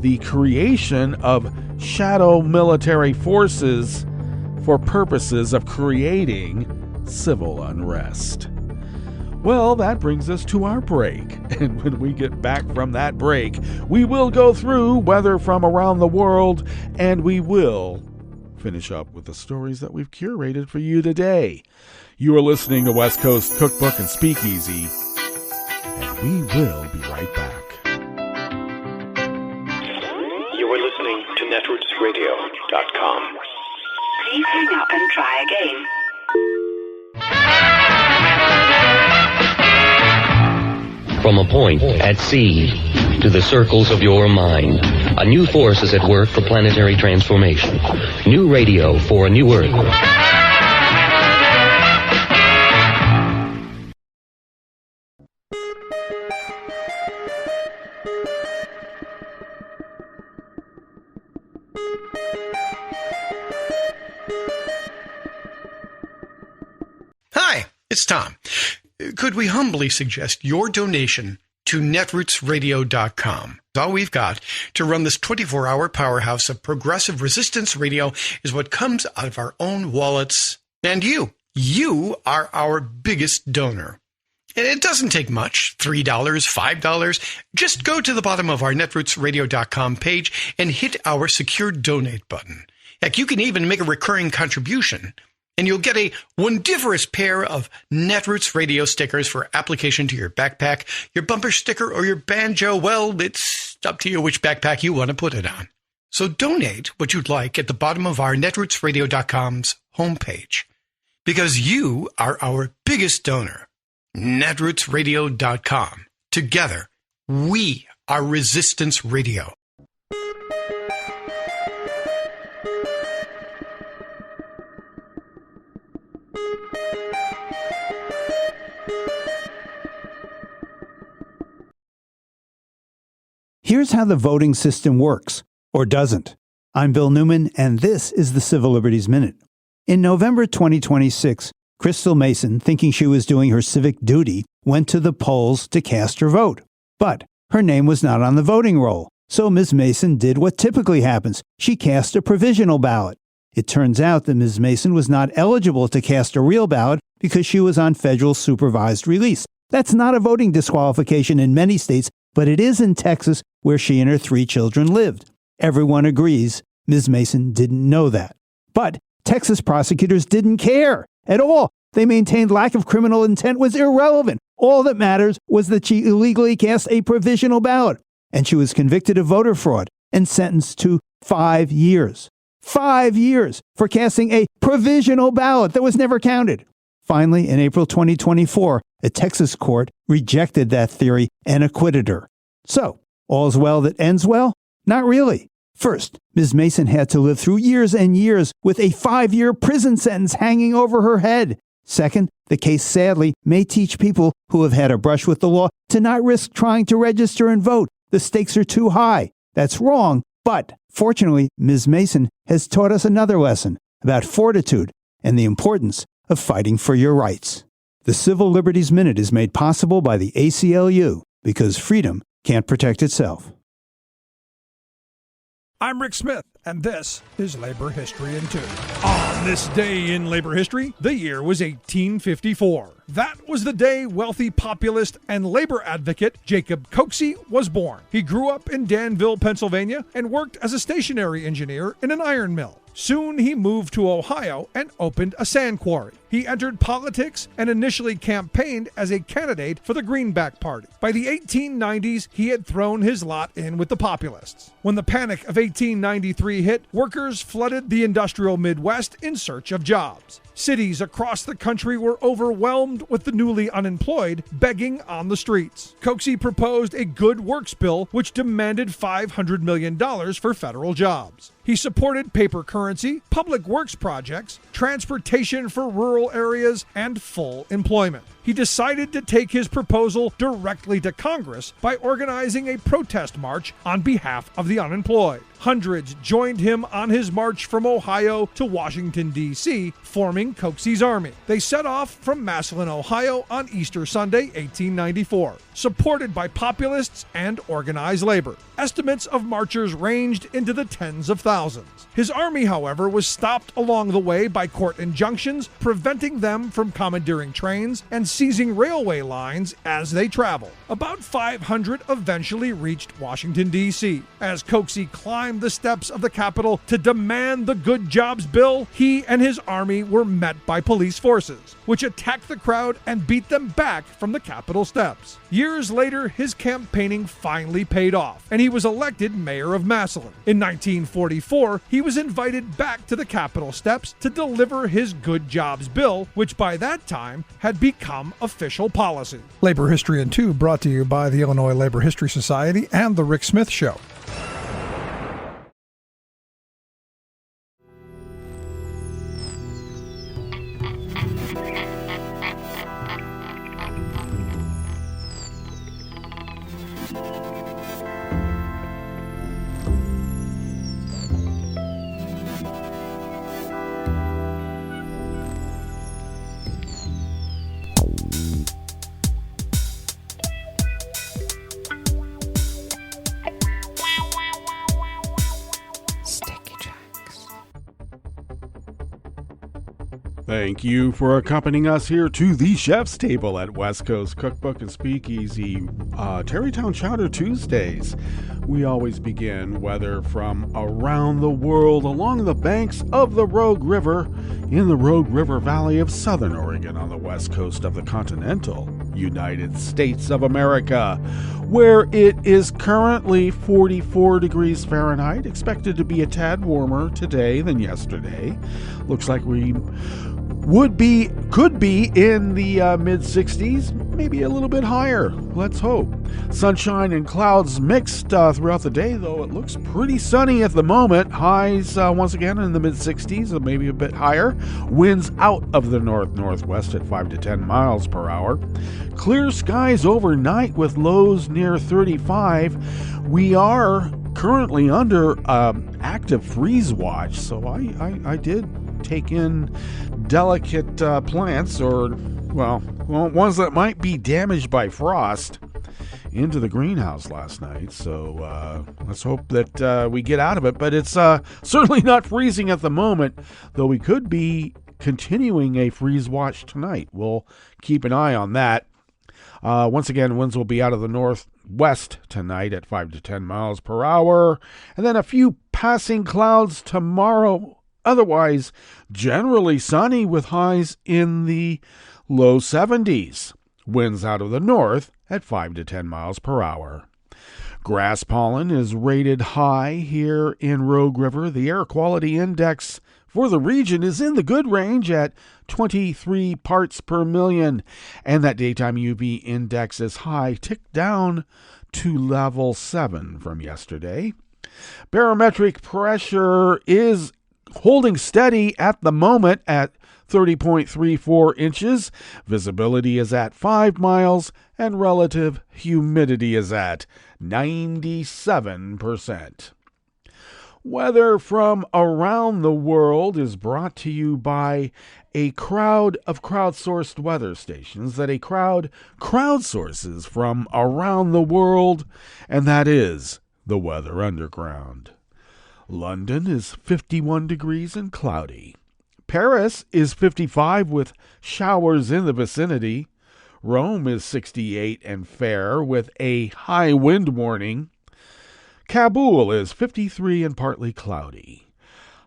the creation of shadow military forces for purposes of creating civil unrest. Well, that brings us to our break. And when we get back from that break, we will go through weather from around the world, and we will finish up with the stories that we've curated for you today. You are listening to West Coast Cookbook and Speakeasy, and we will be right back. Listening to netrootsradio.com. Please hang up and try again. From a point at sea to the circles of your mind, a new force is at work for planetary transformation. New radio for a new Earth. Hi, it's Tom. Could we humbly suggest your donation to netrootsradio.com? All we've got to run this 24-hour powerhouse of progressive resistance radio is what comes out of our own wallets. And you are our biggest donor. And it doesn't take much, $3, $5. Just go to the bottom of our netrootsradio.com page and hit our secure donate button. Heck, you can even make a recurring contribution. And you'll get a wondiferous pair of Netroots radio stickers for application to your backpack, your bumper sticker, or your banjo. Well, it's up to you which backpack you want to put it on. So donate what you'd like at the bottom of our netrootsradio.com's homepage, because you are our biggest donor. netrootsradio.com. Together, we are Resistance Radio. Here's how the voting system works, or doesn't. I'm Bill Newman, and this is the Civil Liberties Minute. In November 2026, Crystal Mason, thinking she was doing her civic duty, went to the polls to cast her vote. But her name was not on the voting roll, so Ms. Mason did what typically happens. She cast a provisional ballot. It turns out that Ms. Mason was not eligible to cast a real ballot because she was on federal supervised release. That's not a voting disqualification in many states, but it is in Texas, where she and her 3 children lived. Everyone agrees Ms. Mason didn't know that. But Texas prosecutors didn't care at all. They maintained lack of criminal intent was irrelevant. All that matters was that she illegally cast a provisional ballot, and she was convicted of voter fraud and sentenced to 5 years. 5 years for casting a provisional ballot that was never counted. Finally, in April 2024, a Texas court rejected that theory and acquitted her. So, all's well that ends well? Not really. First, Ms. Mason had to live through years and years with a 5-year prison sentence hanging over her head. Second, the case sadly may teach people who have had a brush with the law to not risk trying to register and vote. The stakes are too high. That's wrong, but fortunately, Ms. Mason has taught us another lesson about fortitude and the importance of fighting for your rights. The Civil Liberties Minute is made possible by the ACLU because freedom can't protect itself. I'm Rick Smith, and this is Labor History in 2. On this day in labor history, the year was 1854. That was the day wealthy populist and labor advocate Jacob Coxey was born. He grew up in Danville, Pennsylvania, and worked as a stationary engineer in an iron mill. Soon he moved to Ohio and opened a sand quarry. He entered politics and initially campaigned as a candidate for the Greenback Party. By the 1890s, he had thrown his lot in with the populists. When the Panic of 1893 hit, workers flooded the industrial Midwest in search of jobs. Cities across the country were overwhelmed with the newly unemployed begging on the streets. Coxey proposed a good works bill which demanded $500 million for federal jobs. He supported paper currency, public works projects, transportation for rural areas, and full employment. He decided to take his proposal directly to Congress by organizing a protest march on behalf of the unemployed. Hundreds joined him on his march from Ohio to Washington, D.C., forming Coxey's Army. They set off from Massillon, Ohio on Easter Sunday, 1894, supported by populists and organized labor. Estimates of marchers ranged into the tens of thousands. His army, however, was stopped along the way by court injunctions preventing them from commandeering trains and seizing railway lines as they traveled. About 500 eventually reached Washington, D.C. As Coxey climbed the steps of the Capitol to demand the Good Jobs Bill, he and his army were met by police forces, which attacked the crowd and beat them back from the Capitol steps. Years later, his campaigning finally paid off, and he was elected mayor of Massillon. In 1944, he was invited back to the Capitol steps to deliver his Good Jobs Bill, which by that time had become official policy. Labor History in 2 brought to you by the Illinois Labor History Society and The Rick Smith Show. Thank you for accompanying us here to the Chef's Table at West Coast Cookbook and Speakeasy, Tarrytown Chowder Tuesdays. We always begin weather from around the world along the banks of the Rogue River in the Rogue River Valley of Southern Oregon on the west coast of the continental United States of America, where it is currently 44 degrees Fahrenheit, expected to be a tad warmer today than yesterday. Looks like we could be in the mid-60s, maybe a little bit higher. Let's hope. Sunshine and clouds mixed throughout the day, though it looks pretty sunny at the moment. Highs once again in the mid-60s, or maybe a bit higher. Winds out of the north-northwest at 5 to 10 miles per hour. Clear skies overnight with lows near 35. We are currently under active freeze watch, so I did take in delicate plants, or ones that might be damaged by frost, into the greenhouse last night. So let's hope that we get out of it. But it's certainly not freezing at the moment, though we could be continuing a freeze watch tonight. We'll keep an eye on that. Once again, winds will be out of the northwest tonight at 5 to 10 miles per hour, and then a few passing clouds tomorrow. Otherwise, generally sunny with highs in the low 70s. Winds out of the north at 5 to 10 miles per hour. Grass pollen is rated high here in Rogue River. The air quality index for the region is in the good range at 23 parts per million, and that daytime UV index is high, ticked down to level 7 from yesterday. Barometric pressure is holding steady at the moment at 30.34 inches. Visibility is at 5 miles, and relative humidity is at 97%. Weather from around the world is brought to you by a crowd of crowdsourced weather stations that a crowd crowdsources from around the world, and that is the Weather Underground. London is 51 degrees and cloudy. Paris is 55 with showers in the vicinity. Rome is 68 and fair with a high wind warning. Kabul is 53 and partly cloudy.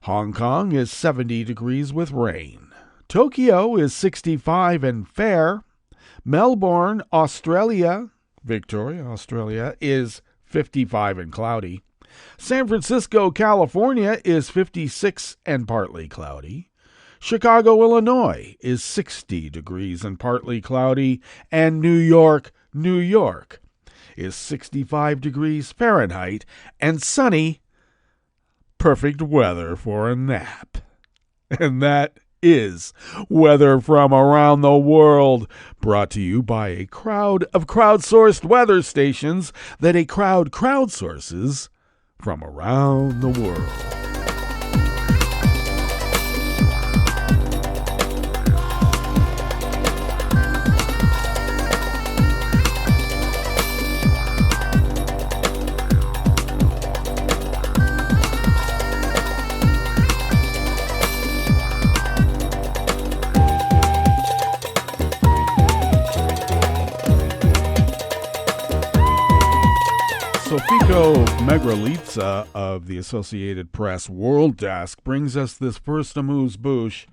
Hong Kong is 70 degrees with rain. Tokyo is 65 and fair. Melbourne, Australia, Victoria, Australia, is 55 and cloudy. San Francisco, California is 56 and partly cloudy. Chicago, Illinois is 60 degrees and partly cloudy. And New York, New York is 65 degrees Fahrenheit and sunny. Perfect weather for a nap. And that is weather from around the world, brought to you by a crowd of crowdsourced weather stations that a crowd crowdsources from around the world. Sofiko Megralitza of the Associated Press World Desk brings us this first amuse-bouche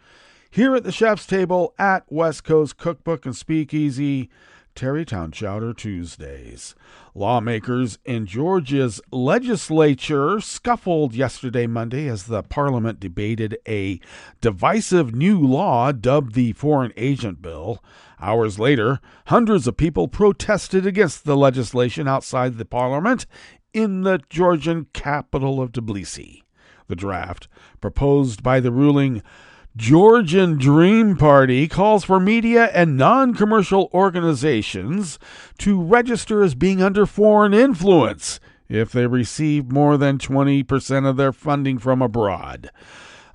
here at the Chef's Table at West Coast Cookbook and Speakeasy, Tarrytown Chowder Tuesdays. Lawmakers in Georgia's legislature scuffled yesterday, Monday, as the parliament debated a divisive new law dubbed the Foreign Agent Bill. Hours later, hundreds of people protested against the legislation outside the parliament in the Georgian capital of Tbilisi. The draft, proposed by the ruling Georgian Dream Party, calls for media and non-commercial organizations to register as being under foreign influence if they receive more than 20% of their funding from abroad.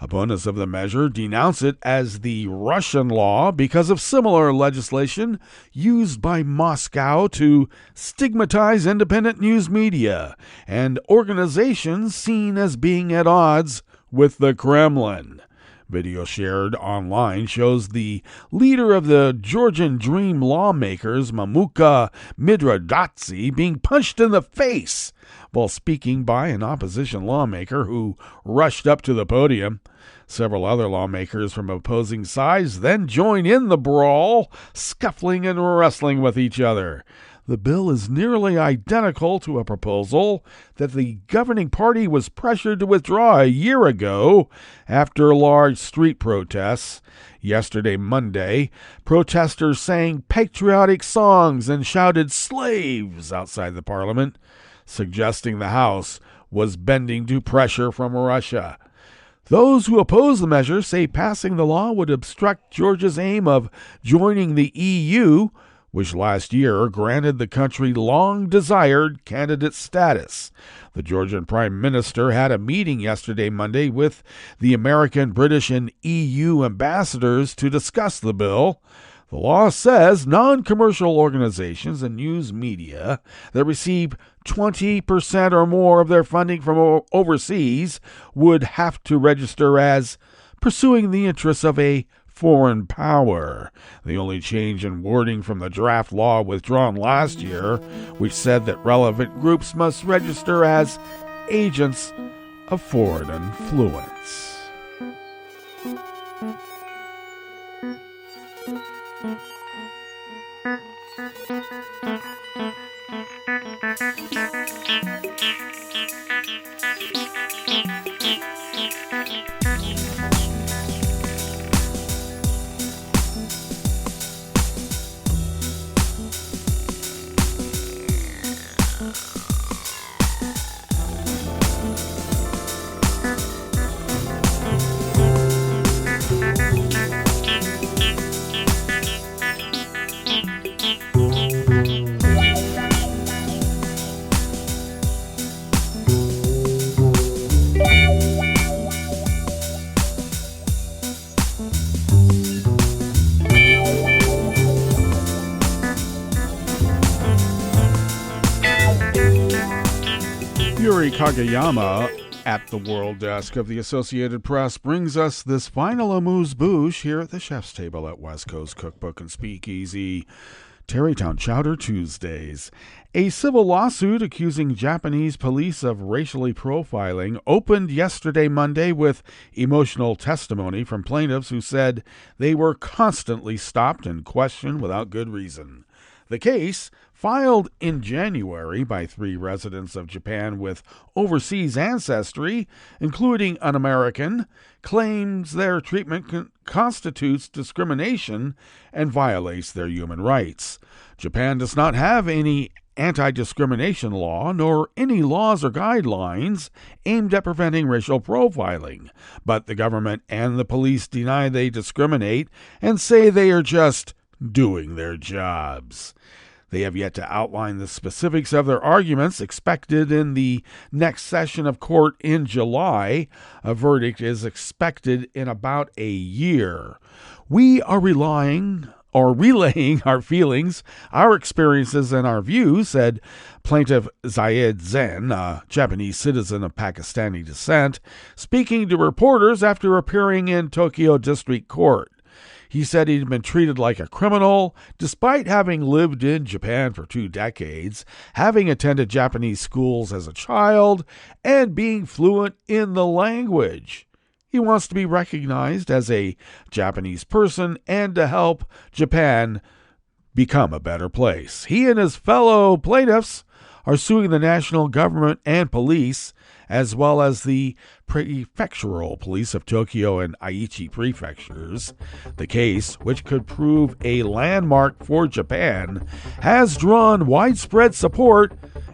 Opponents of the measure denounce it as the Russian law because of similar legislation used by Moscow to stigmatize independent news media and organizations seen as being at odds with the Kremlin. Video shared online shows the leader of the Georgian Dream lawmakers, Mamuka Midradadze, being punched in the face while speaking by an opposition lawmaker who rushed up to the podium. Several other lawmakers from opposing sides then join in the brawl, scuffling and wrestling with each other. The bill is nearly identical to a proposal that the governing party was pressured to withdraw a year ago after large street protests. Yesterday, Monday, protesters sang patriotic songs and shouted "slaves" outside the parliament, suggesting the House was bending to pressure from Russia. Those who oppose the measure say passing the law would obstruct Georgia's aim of joining the EU, which last year granted the country long-desired candidate status. The Georgian Prime Minister had a meeting yesterday, Monday, with the American, British, and EU ambassadors to discuss the bill. The law says non-commercial organizations and news media that receive 20% or more of their funding from overseas would have to register as pursuing the interests of a foreign power. The only change in wording from the draft law withdrawn last year, which said that relevant groups must register as agents of foreign influence. Kagayama at the World Desk of the Associated Press brings us this final amuse-bouche here at the chef's table at West Coast Cookbook and Speakeasy. Tarrytown Chowder Tuesdays. A civil lawsuit accusing Japanese police of racially profiling opened yesterday, Monday, with emotional testimony from plaintiffs who said they were constantly stopped and questioned without good reason. The case, filed in January by 3 residents of Japan with overseas ancestry, including an American, claims their treatment constitutes discrimination and violates their human rights. Japan does not have any anti-discrimination law, nor any laws or guidelines aimed at preventing racial profiling, but the government and the police deny they discriminate and say they are just doing their jobs. They have yet to outline the specifics of their arguments, expected in the next session of court in July. A verdict is expected in about a year. We are relaying our feelings, our experiences, and our views, said plaintiff Zayed Zen, a Japanese citizen of Pakistani descent, speaking to reporters after appearing in Tokyo District Court. He said he'd been treated like a criminal, despite having lived in Japan for 2 decades, having attended Japanese schools as a child, and being fluent in the language. He wants to be recognized as a Japanese person and to help Japan become a better place. He and his fellow plaintiffs are suing the national government and police, as well as the prefectural police of Tokyo and Aichi prefectures. The case, which could prove a landmark for Japan, has drawn widespread support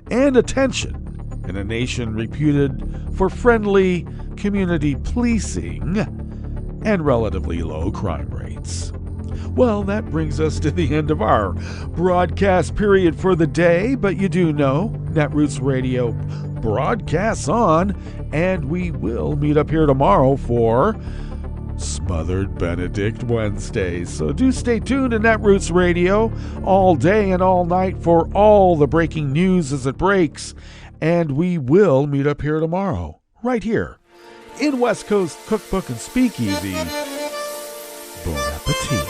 and attention in a nation reputed for friendly community policing and relatively low crime rates. Well, that brings us to the end of our broadcast period for the day, but you do know Netroots Radio broadcasts on, and we will meet up here tomorrow for Smothered Benedict Wednesdays. So do stay tuned to Netroots Radio all day and all night for all the breaking news as it breaks, and we will meet up here tomorrow, right here in West Coast Cookbook and Speakeasy. Bon appetit.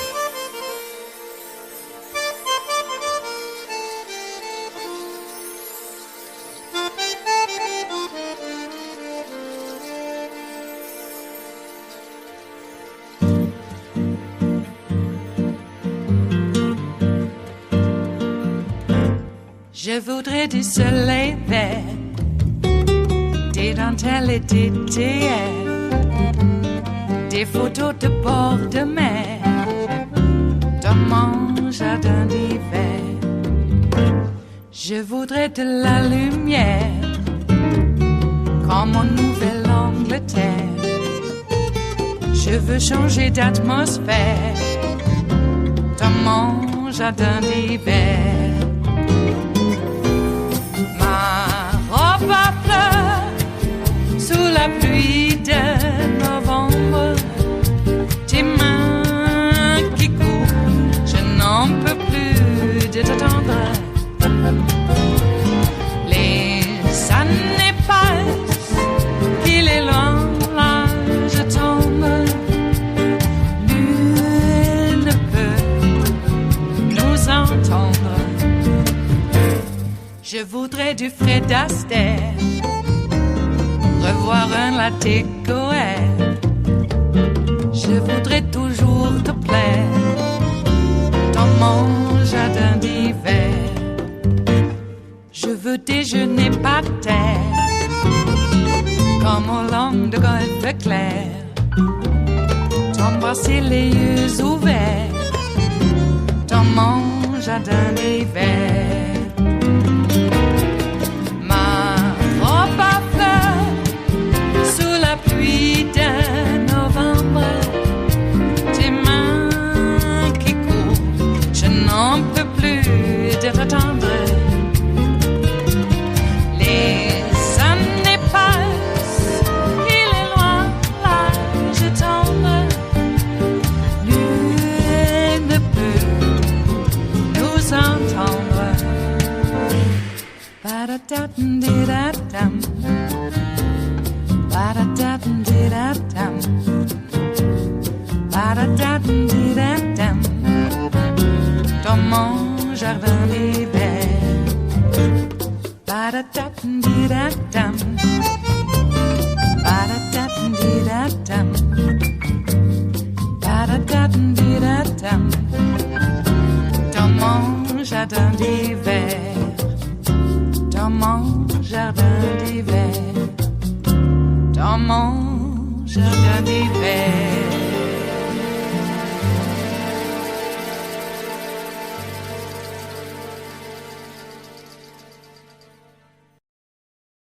Je voudrais du soleil vert, des dentelles et des théières, des photos de bord de mer, dans mon jardin d'hiver. Je voudrais de la lumière, comme en Nouvelle-Angleterre. Je veux changer d'atmosphère, dans mon jardin d'hiver. À fleurs sous la pluie de novembre, tes mains qui courent, je n'en peux plus de t'attendre. Les années passent, qu'il est loin, là je tombe. Nul ne peut nous entendre. Je voudrais du Fred Astaire, revoir un latte Goël. Je voudrais toujours te plaire dans mon jardin d'hiver. Je veux déjeuner par terre, comme au long de golfe clair, t'embrasser les yeux ouverts dans mon jardin d'hiver. Pluie de novembre, tes mains qui courent, je n'en peux plus de t'attendre. Les années passent, il est loin, là je tombe. Nul ne peut nous entendre. Ba-da-da-dum-di-da-dum. Ba-da-da-dum-di-da-dum. Ba-da-da-dum-di-da-dum. Dans mon jardin d'hiver. Ba-da-da-dum-di-da-dum. Ba-da-da-dum-di-da-dum. Ba-da-da-dum-di-da-dum. Dans mon jardin d'hiver. Dans mon jardin d'hiver. Dans mon jardin d'hiver.